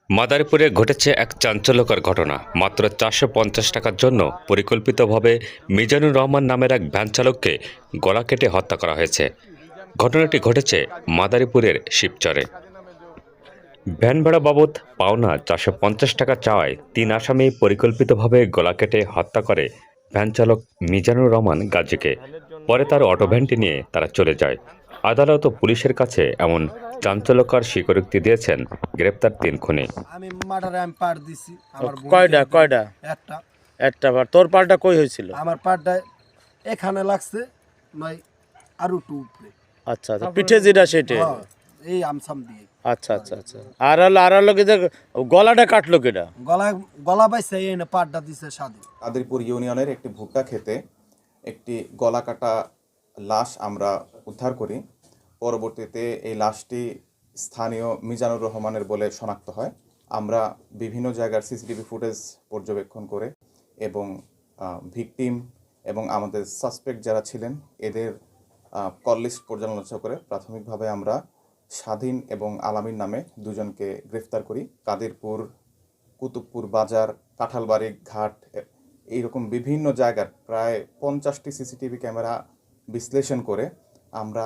মাদারীপুরে ঘটেছে এক চাঞ্চল্যকর ঘটনা। মাত্র ৪৫০ টাকার জন্য পরিকল্পিতভাবে মিজানুর রহমান নামের এক ভ্যান চালককে গলা কেটে হত্যা করা হয়েছে। ঘটনাটি ঘটেছে মাদারীপুরের শিবচরে। ভ্যান ভাড়া বাবদ পাওনা ৪৫০ টাকা চাওয়ায় ৩ আসামি পরিকল্পিতভাবে গলা কেটে হত্যা করে ভ্যান চালক মিজানুর রহমান গাজীকে। পরে তার অটোভ্যানটি নিয়ে তারা চলে যায়। আদালত ও পুলিশের কাছে এমন চাঞ্চল্যকর স্বীকারোক্তি দিয়েছেন গ্রেপ্তার ৩ খুনি। আমি মার্ডারে আমি পার দিছি। আমার কয়টা কয়টা? একটা। একটা বার। তোর পালটা কই হয়েছিল? আমার পারটা এখানে লাগছে, নয় আর একটু উপরে। আচ্ছা আচ্ছা, পিঠে যেটা সেটা। হ্যাঁ, এই আমসাম দিয়ে। আচ্ছা আচ্ছা আচ্ছা। আর হলো কি দেখ, গলাটা কাটলো কেডা? গলা বাইছে এই না পারটা দিছে স্বাধীন। কাদেরপুর ইউনিয়নের একটি ভুট্টা খেতে একটি গলা কাটা লাশ আমরা উদ্ধার করি। পরবর্তীতে এই লাশটি স্থানীয় মিজানুর রহমানের বলে শনাক্ত হয়। আমরা বিভিন্ন জায়গার সিসিটিভি ফুটেজ পর্যবেক্ষণ করে এবং ভিকটিম এবং আমাদের সাসপেক্ট যারা ছিলেন এদের কল লিস্ট পর্যালোচনা করে প্রাথমিকভাবে আমরা স্বাধীন এবং আলামিন নামে দুজনকে গ্রেফতার করি। কাদেরপুর, কুতুবপুর বাজার, কাঁঠালবাড়ি ঘাট, এইরকম বিভিন্ন জায়গার প্রায় 50টি সিসিটিভি ক্যামেরা বিশ্লেষণ করে আমরা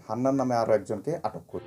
হান্নান নামে আরও একজনকে আটক করি।